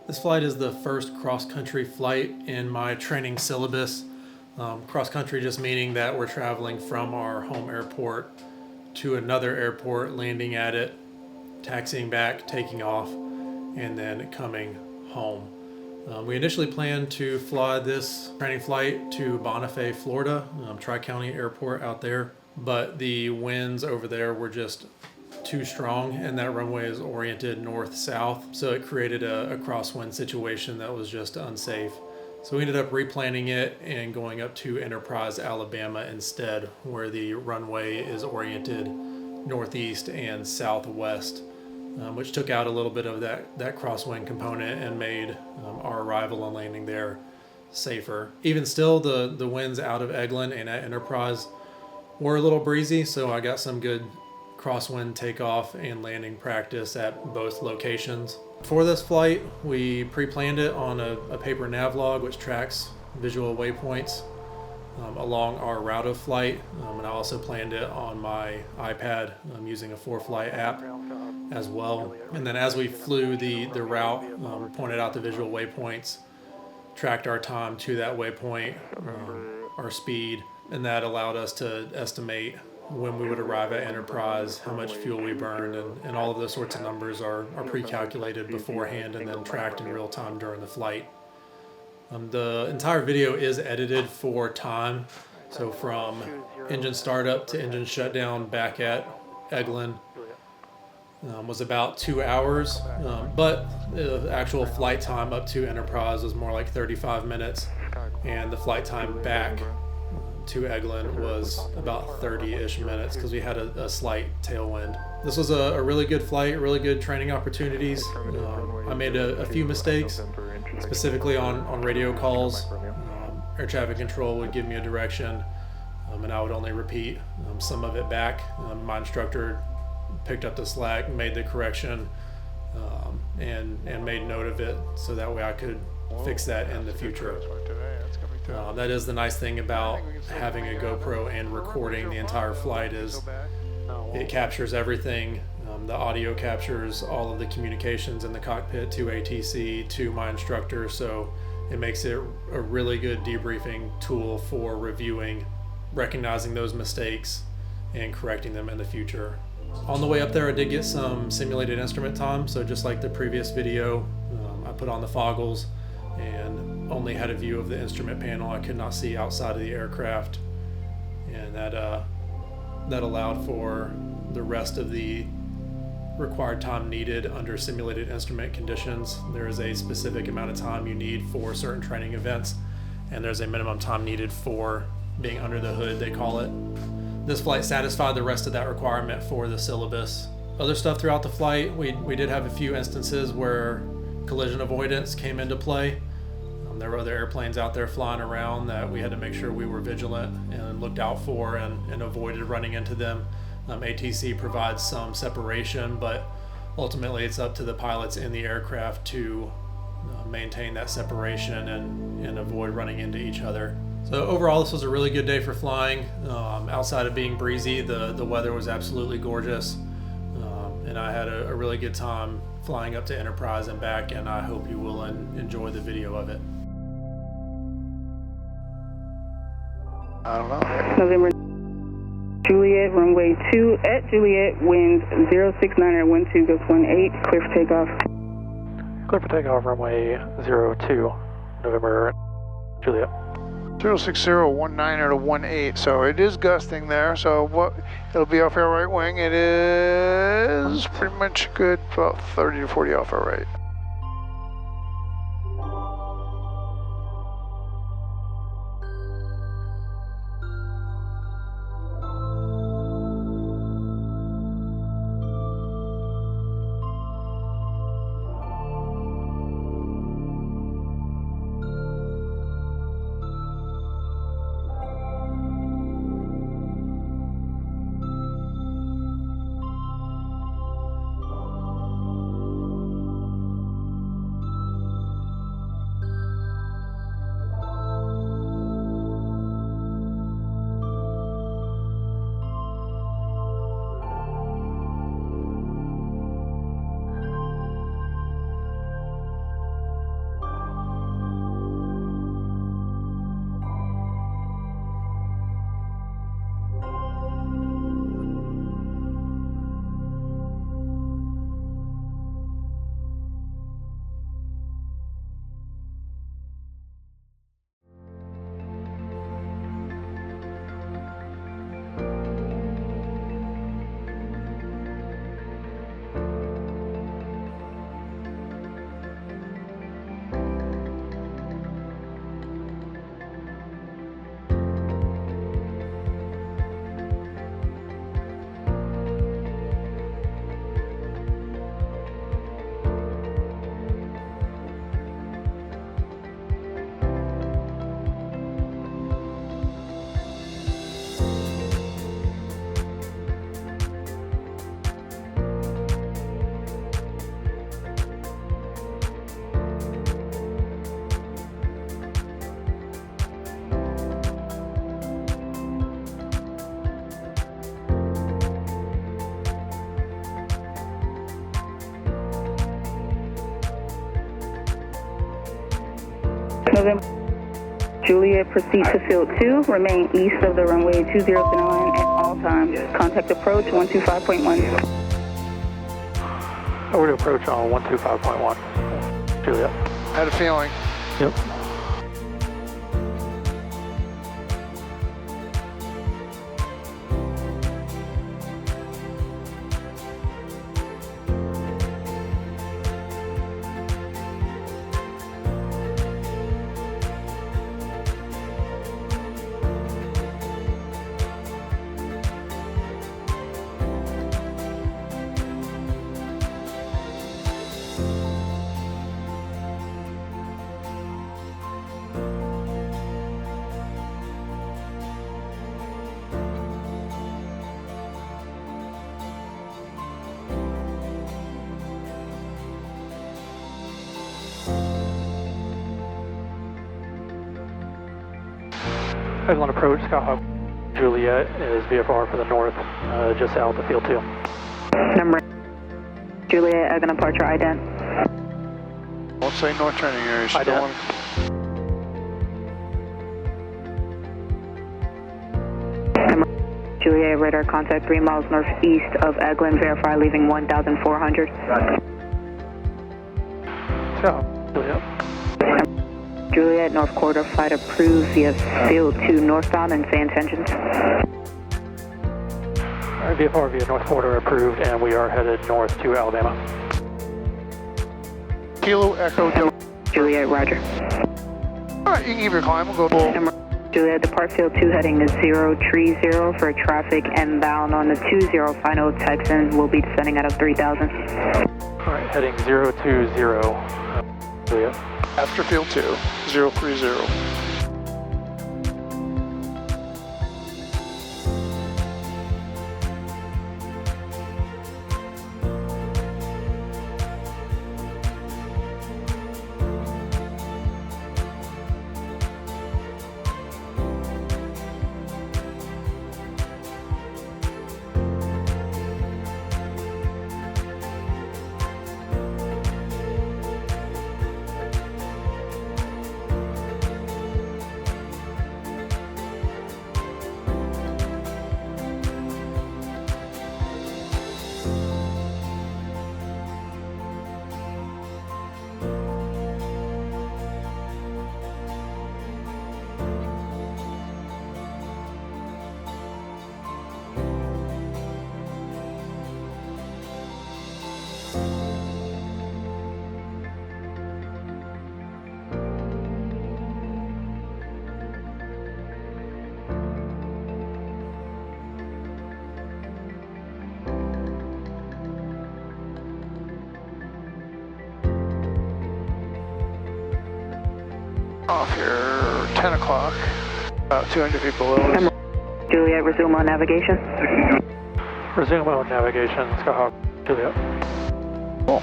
This flight is the first cross-country flight in my training syllabus. Cross-country just meaning that we're traveling from our home airport to another airport, landing at it, taxiing back, taking off, and then coming home. We initially planned to fly this training flight to Bonifay, Florida, Tri-County Airport out there, but the winds over there were just too strong, and that runway is oriented north-south, so it created a crosswind situation that was just unsafe. So we ended up replanning it and going up to Enterprise, Alabama instead, where the runway is oriented northeast and southwest, which took out a little bit of that crosswind component and made our arrival and landing there safer. Even still, the winds out of Eglund and at Enterprise were a little breezy, so I got some good crosswind takeoff and landing practice at both locations. For this flight, we pre-planned it on a paper nav log which tracks visual waypoints along our route of flight, and I also planned it on my iPad using a ForeFlight app as well. And then as we flew the route, pointed out the visual waypoints, tracked our time to that waypoint, our speed, and that allowed us to estimate when we would arrive at Enterprise, how much fuel we burned, and all of those sorts of numbers are pre-calculated beforehand and then tracked in real time during the flight. The entire video is edited for time, so from engine startup to engine shutdown back at Eglund was about 2 hours, but the actual flight time up to Enterprise was more like 35 minutes, and the flight time back to Eglund was about 30-ish minutes because we had a slight tailwind. This was a really good flight, really good training opportunities. I made a few mistakes, specifically on radio calls. Air traffic control would give me a direction, and I would only repeat some of it back. My instructor picked up the slack, made the correction, and made note of it so that way I could fix that in the future. That is the nice thing about having a GoPro and recording the entire flight is it captures everything. The audio captures all of the communications in the cockpit to ATC, to my instructor, so it makes it a really good debriefing tool for reviewing, recognizing those mistakes, and correcting them in the future. On the way up there, I did get some simulated instrument time, so just like the previous video, I put on the foggles and only had a view of the instrument panel. I could not see outside of the aircraft, and that allowed for the rest of the required time needed under simulated instrument conditions. There is a specific amount of time you need for certain training events, and there's a minimum time needed for being under the hood, they call it. This flight satisfied the rest of that requirement for the syllabus. Other stuff throughout the flight, we did have a few instances where collision avoidance came into play. There were other airplanes out there flying around that we had to make sure we were vigilant and looked out for and avoided running into them. ATC provides some separation, but ultimately it's up to the pilots in the aircraft to maintain that separation and avoid running into each other. So overall, this was a really good day for flying. Outside of being breezy, the weather was absolutely gorgeous, and I had a really good time flying up to Enterprise and back, and I hope you will enjoy the video of it. I don't know. November Juliet, runway 2 at Juliet, winds 069 at 12, goes 18, clear for takeoff. Clear for takeoff, runway 02, November Juliet. 06019 at a 18, so it is gusting there, so it'll be off our right wing. It is pretty much good, about 30 to 40 off our right. November Juliet, proceed to field 2. Remain east of the runway 20 line at all times. Contact approach 125.1. Over to approach on 125.1. Juliet. Had a feeling. Yep. Eglund approach, Skyhawk Juliet is VFR for the north, just south of field 2. Number Juliet, Eglund departure ident. Won't say north training area. She don't Ident. Number Juliet, radar contact 3 miles northeast of Eglund, verify leaving 1,400. Skyhawk Juliet. Juliet, North Quarter, flight approved via field 2 northbound and say intentions. Alright, VFR via north quarter approved, and we are headed north to Alabama. Kilo Echo. Juliet, roger. Alright, you can keep your climb. We'll go full. Number Juliet, depart field 2 heading to 030 for traffic inbound on the 20. Final Texans will be descending out of 3,000. Alright, heading 020. Juliet. After field 2, 030. Off here, 10 o'clock, about 200 feet below us. Juliet, resume on navigation. Resume on navigation, Skyhawk Juliet. Cool.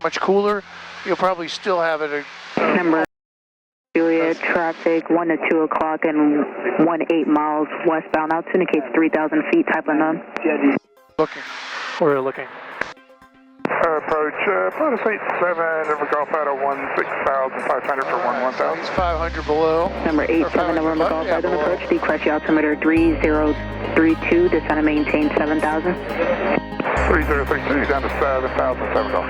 Much cooler. You'll probably still have it Number Juliet, traffic 1 to 2 o'clock and 18 miles westbound. Altitude indicates 3,000 feet, type unknown. Looking. We're looking. Approach, Lotus 87, November Golf out of 16,500 for 11,000. He's 500 below. Number 87, November Golf, yeah, on below. approach, decrease your altimeter 3032, descend and maintain 7,000. 3032 down to 7,000, 7 Golf.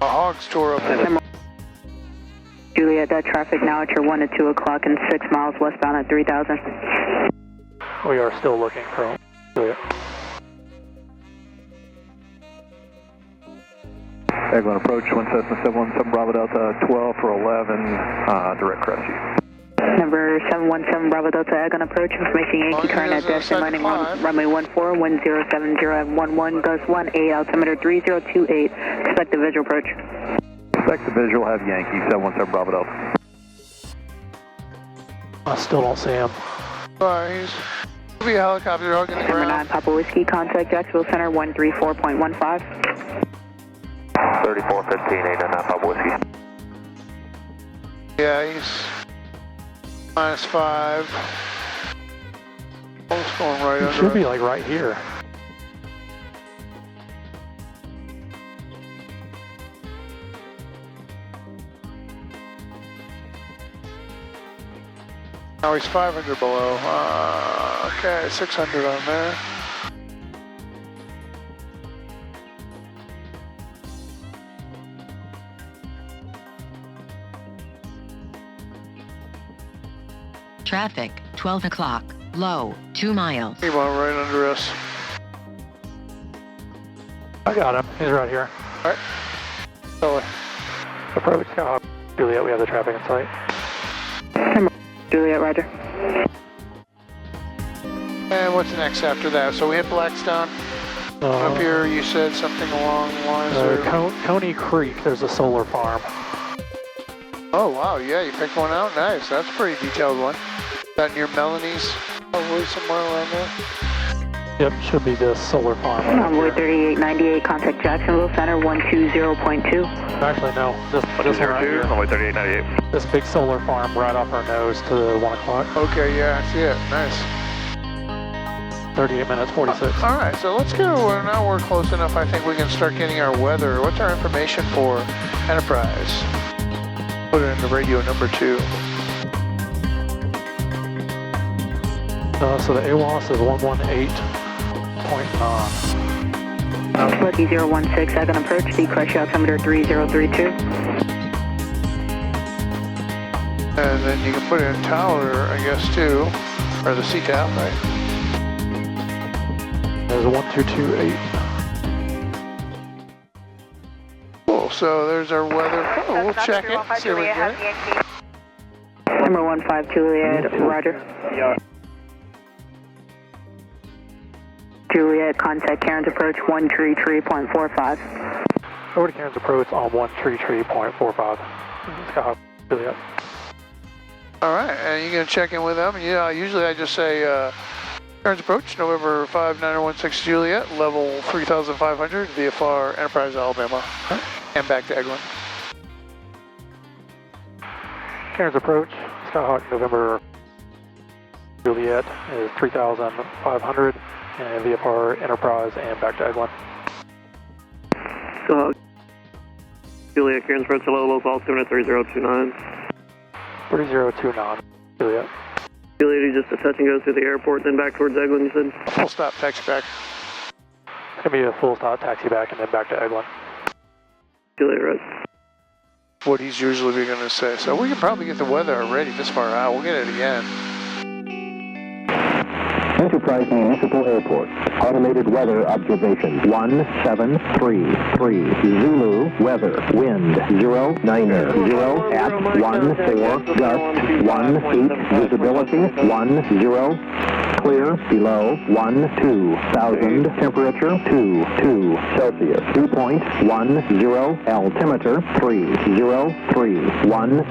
A hog's tour up there. Juliet, that traffic now at your 1 to 2 o'clock and 6 miles westbound at 3,000. We are still looking for Juliet. Eglund approach, 17717 Bravo Delta 12 for 11, direct rescue. Number 717 Bravo Delta Eglund approach, information Yankee current at destination landing runway 14, wind 070 at 11, gust 18, altimeter 3028, expect the visual approach. Expect the visual, have Yankee 717 Bravo Delta. I still don't see him. He's be a helicopter hugging the Number 9 ground. Papa Whiskey, contact Jacksonville Center 134.15. 3415, 899 Papa Whiskey. Yeah, he's -5. Oh, it's going right He under should us. be like right here. Now he's 500 below. Okay, 600 on there. Traffic, 12 o'clock, low, 2 miles. He went right under us. I got him. He's right here. Alright. So, Approach Skyhawk. Juliet, we have the traffic in sight. Juliet, roger. and what's next after that? So we hit Blackstone. Up here you said something along the lines of... Coney Creek, there's a solar farm. Oh wow, yeah, you picked one out? Nice, that's a pretty detailed one. That near Melanie's, probably somewhere around there. Yep, should be this solar farm. Convoy 3898, contact Jacksonville Center 120.2. Actually, no, this one right here. Convoy 3898. This big solar farm right off our nose to the 1 o'clock. Okay, yeah, I see it, nice. 38 minutes, 46. All right, so let's go, now we're close enough, I think we can start getting our weather. What's our information for Enterprise? Put it into radio number 2. So the AWOS is 118.9. Lucky 016, I can approach the crush altimeter 3032. And then you can put in tower, I guess, too, or the CTAP, right? There's 1228. Cool, so there's our weather. Oh, we'll check it, see what we get. Number 15 Juliet, roger. Juliet, contact Karen's approach 133.45. Over to Karen's approach on 133.45. Skyhawk, Juliet. All right, and you're going to check in with them. Yeah, usually I just say, Karen's approach, November 5916 Juliet, level 3500, VFR Enterprise, Alabama, and back to Eglund. Karen's approach, Skyhawk, November Juliet is 3500, and VFR Enterprise, and back to Eglund. Juliet, Karen's approach, low altimeter at 3029. 3029, Juliet. Juliet, you just a touch and go through the airport, then back towards Eglund, you said? Full stop, taxi back. It's going to be a full stop taxi back and then back to Eglund. Juliet, right. What he's usually going to say. So we can probably get the weather already this far out. We'll get it again. Enterprise Municipal Airport. Automated weather observation. 1733. Zulu weather. Wind 090 at 14. Gust 18. Visibility 10. Clear below 12,000. Temperature 22 Celsius. 2.10. Altimeter 3031.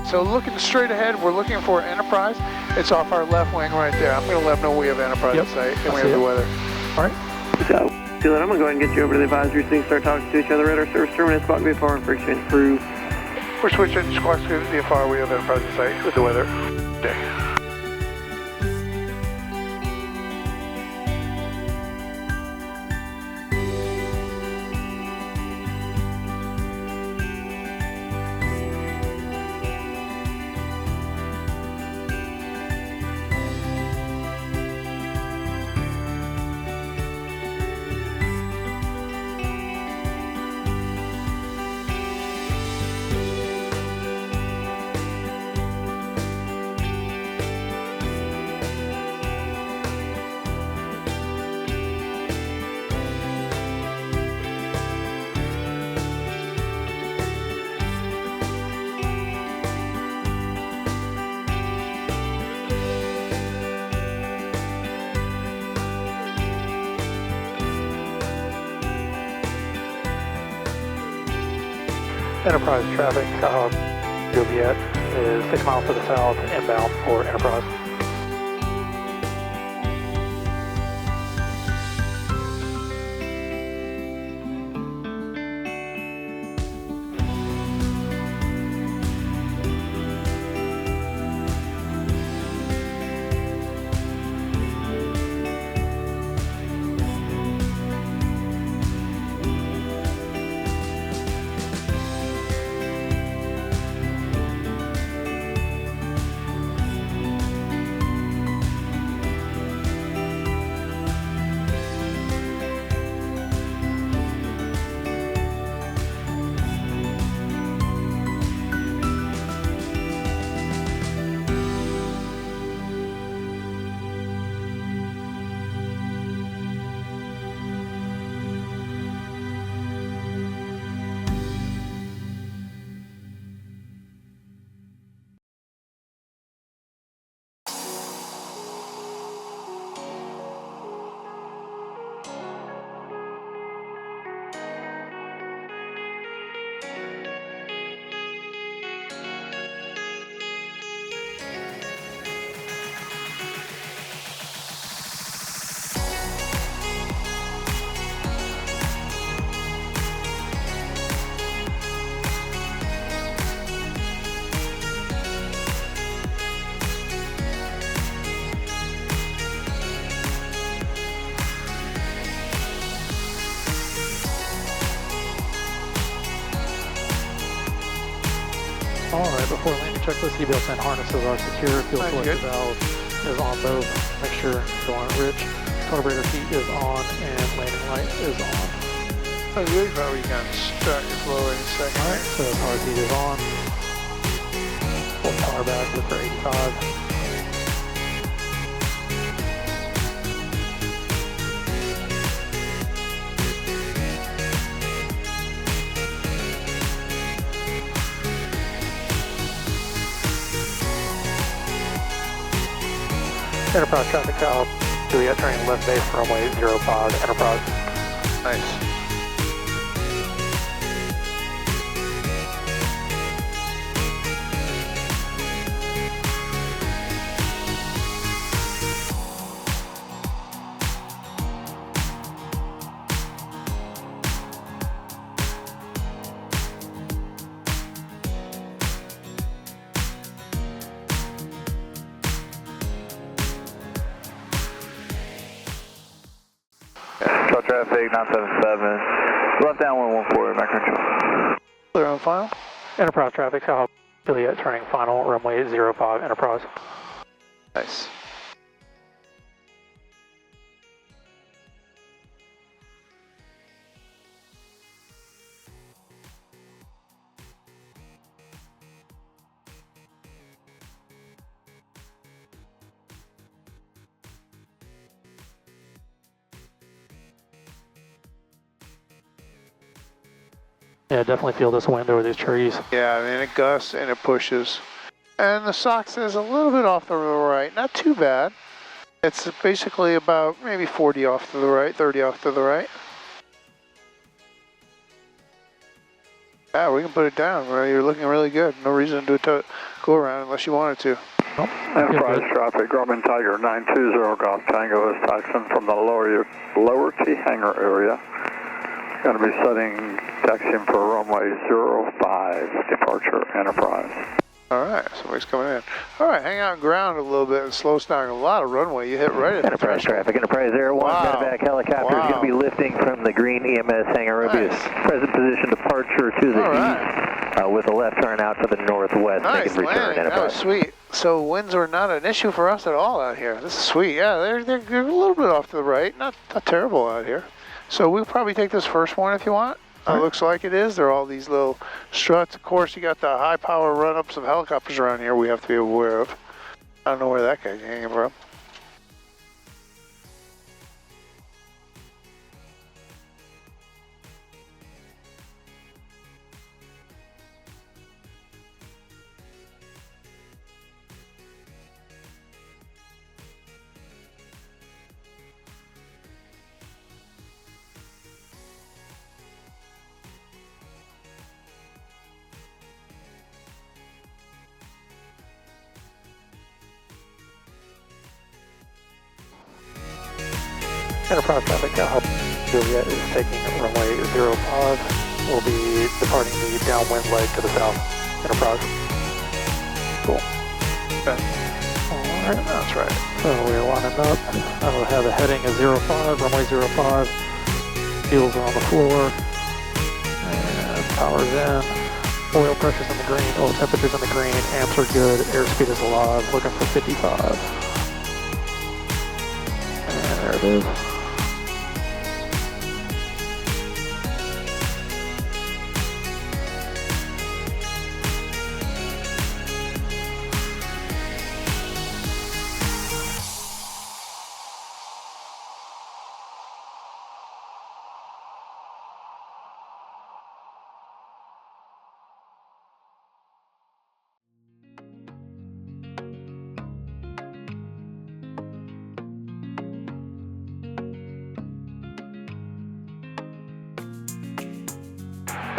So looking straight ahead, we're looking for Enterprise. It's off our left wing right there. I'm going to let them know we have Enterprise in sight and we have the weather. All right. So, Eglund, I'm going to go ahead and get you over to the advisory so you can start talking to each other at our service terminus. Squawk VFR and frequency approved. We're switching squawk to VFR. We have Enterprise in sight with the weather. Okay. Enterprise traffic, Juliet is 6 miles to the south, inbound for Enterprise. Alright, before landing checklist, seatbelts and harnesses are secure. Fuel selector valve is on both. Make sure go on rich. Carburetor heat is on and landing light is on. Oh, good. Probably you can start your flow any second. Alright, so power heat is on. Full power back with for 85. Enterprise traffic out. Juliet turning left base runway 05 Enterprise. Nice. Traffic 977, left down 114, back control. Clear on final. Enterprise traffic out. Juliet turning final runway 05 Enterprise. Nice. Yeah, definitely feel this wind over these trees. Yeah, I mean, it gusts and it pushes. And the SOX is a little bit off to the right, not too bad. It's basically about maybe 40 off to the right, 30 off to the right. Yeah, we can put it down. Right? You're looking really good. No reason to go around unless you wanted to. Nope. Enterprise traffic, Grumman Tiger 920 Golf Tango is taxiing from the lower T hangar area. Going to be setting taxiing for runway 05 departure Enterprise. All right, somebody's coming in. All right, hang out on ground a little bit and slow us down a lot of runway. You hit right at Enterprise the threshold. traffic, Enterprise Air 1, Wow. medevac helicopter is going to be lifting from the green EMS hangar. It'll be Nice. a present position departure to the All east with a left turn out to the northwest. Nice Making return landing. That was Enterprise. sweet. So winds are not an issue for us at all out here. This is sweet. Yeah, they're a little bit off to the right. Not terrible out here. So we'll probably take this first one if you want. Looks like it is. There are all these little struts. Of course, you got the high power run-ups of helicopters around here we have to be aware of. I don't know where that guy came from. Enterprise traffic out. Juliet is taking runway 05. We'll be departing the downwind leg to the south. Enterprise. Cool. Okay. Alright. That's right. So we're lining up. I'll have a heading of 05, runway 05. Fuels are on the floor. And power's in. Oil pressure's in the green. Oil temperature's in the green. Amps are good. Airspeed is alive. Looking for 55. And there it is.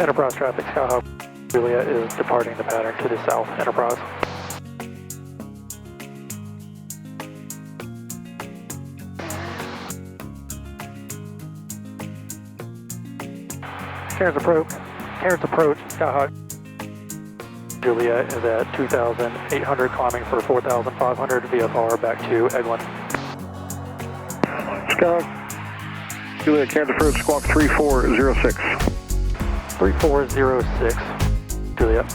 Enterprise traffic, Sky Hawk Juliet is departing the pattern to the south. Enterprise. Cairns approach, Sky Hawk Juliet is at 2,800, climbing for 4,500 VFR back to Eglund. Sky Hawk Juliet, Cairns approach, squawk 3406. 3406, Juliet.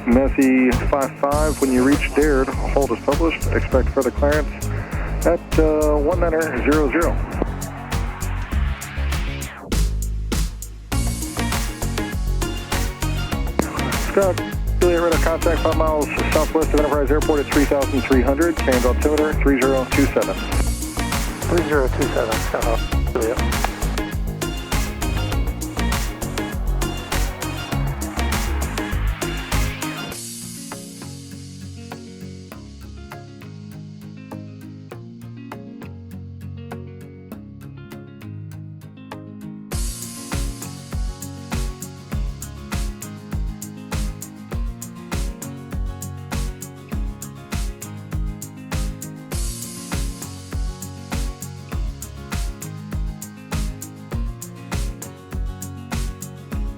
Messi 55, when you reach dared, hold as published, expect further clearance at 1900. Scott, Juliet radar contact 5 miles southwest of Enterprise Airport at 3,300, change altimeter 3027. 3027, Scott, Juliet.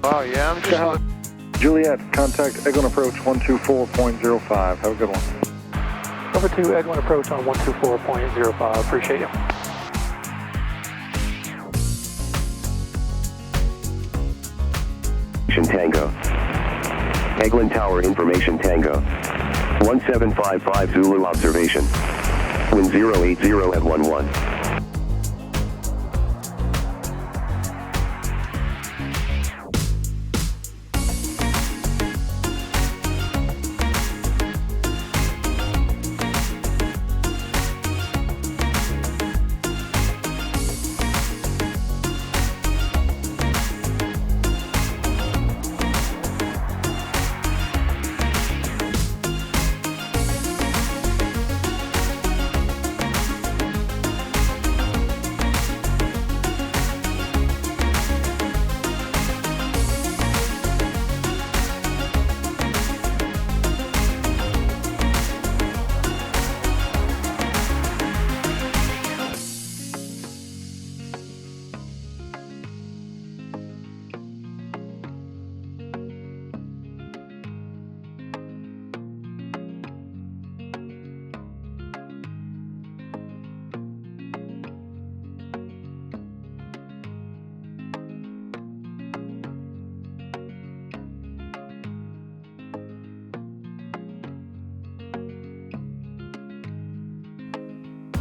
Wow, yeah, I'm just... Juliet, contact Eglund approach 124.05. Have a good one. Over to Eglund approach on 124.05. Appreciate you. Tango. Eglund Tower information Tango. 1755 Zulu observation. Wind 080 at 11.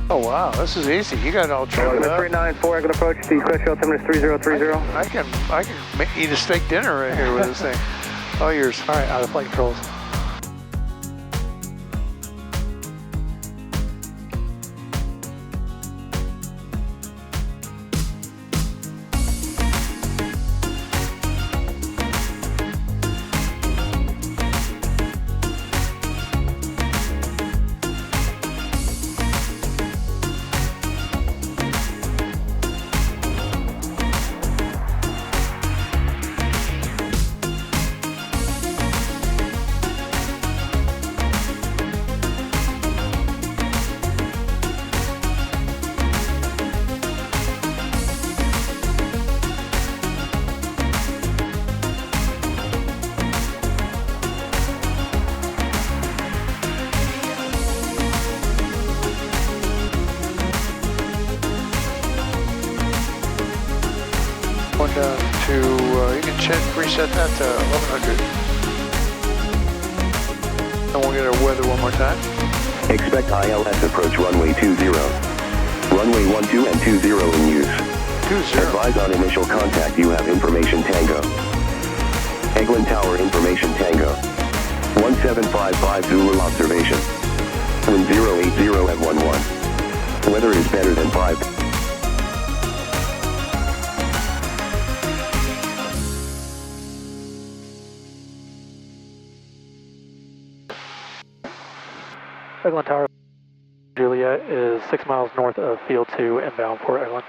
Oh wow, this is easy. You got it all trimmed up. 394, Eglund approach, the question altimeter is 3030. I can eat a steak dinner right here with this thing. All yours. All right, out of flight controls. One down to, you can reset that to 1100. And we'll get our weather one more time. Expect ILS approach runway 20. Runway 12 and 20 in use. 20. Advise on initial contact you have information Tango. Eglund Tower information Tango. 1755 Zulu observation. Wind 080 at 11. Weather is better than 5. Eglund Tower, Juliet is 6 miles north of Field 2, inbound Port Eglund.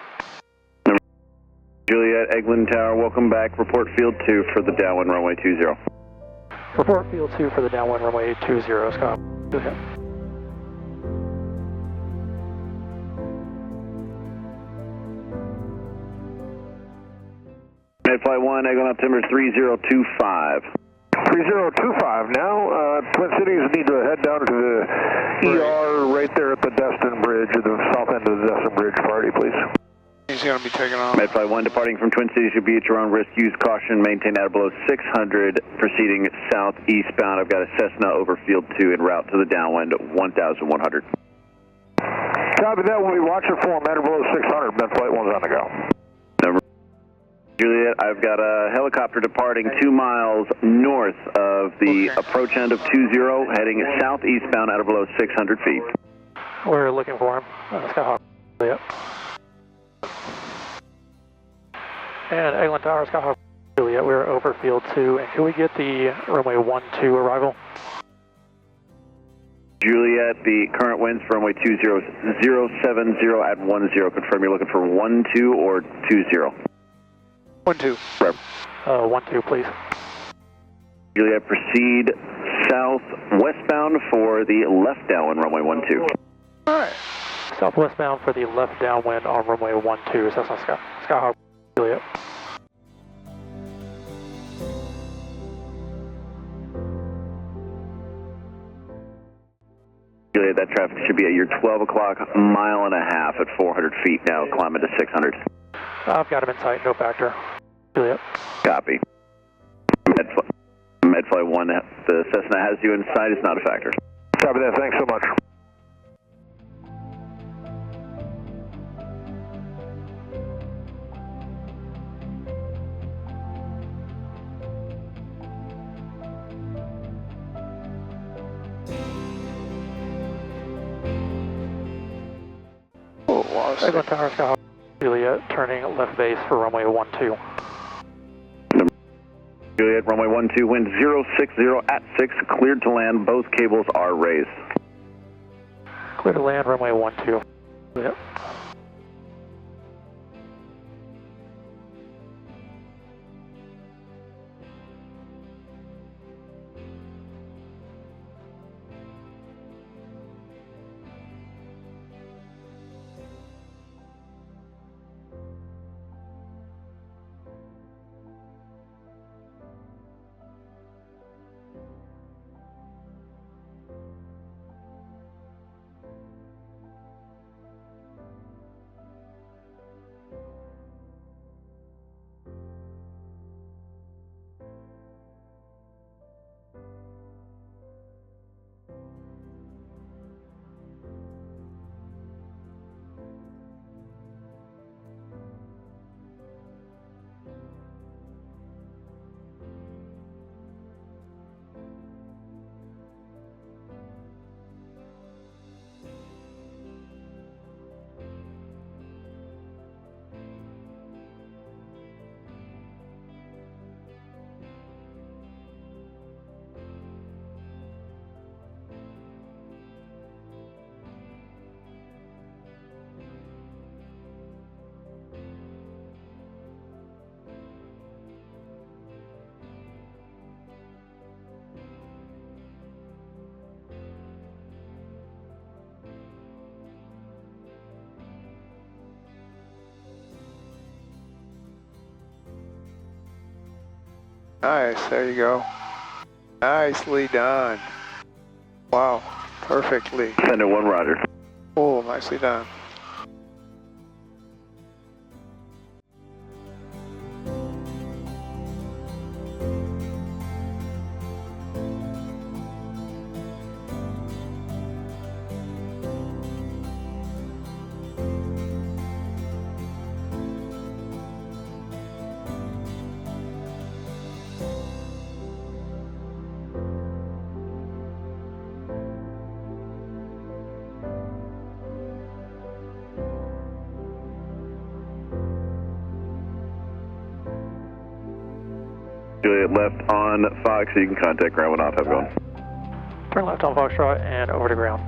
Juliet, Eglund Tower, welcome back. Report Field 2 for the downwind runway 20. Report Field 2 for the downwind runway 20, Scott. Juliet. Flight 1, Eglund altimeter 3025. 3025 now. Twin Cities need to head down to the ER right there at the Destin Bridge, or the south end of the Destin Bridge party, please. He's going to be taking off. Medflight 1 departing from Twin Cities, you'll be at your own risk. Use caution, maintain out below 600, proceeding southeastbound. I've got a Cessna over Field 2 en route to the downwind, 1,100. Copy that. We'll be watching for him. Matter below 600. Medflight 1's on the go. Number Juliet, I've got a helicopter departing 2 miles north of the approach end of 20, heading southeastbound out below 600 feet. We're looking for him. Skyhawk, Juliet. And Eglund Tower, Skyhawk, Juliet. We're over Field 2. And can we get the runway 12 arrival? Juliet, the current winds for runway 20, 070 at 10. Confirm you're looking for 12 or 20. 12. 12, please. Juliet, proceed southwestbound for the left downwind runway 12. Alright. Southwestbound for the left downwind on runway 12. So that's on Skyhawk, Juliet. Juliet, that traffic should be at your 12 o'clock mile and a half at 400 feet now, climbing to 600. I've got him in sight, no factor. Juliet. Copy. Medflight 1, the Cessna has you in sight, it's not a factor. Copy that. Thanks so much. Eglund Tower, Skyhawk, Juliet, turning left base for runway 12. Juliet, runway 12, wind 060 at 6, cleared to land, both cables are raised. Clear to land, runway 12. Juliet. Nice, there you go. Nicely done. Wow, perfectly. Center 1, roger. Oh, nicely done. Juliet, left on Fox, so you can contact ground when off. Have a good one. Turn left on Foxtrot and over to ground.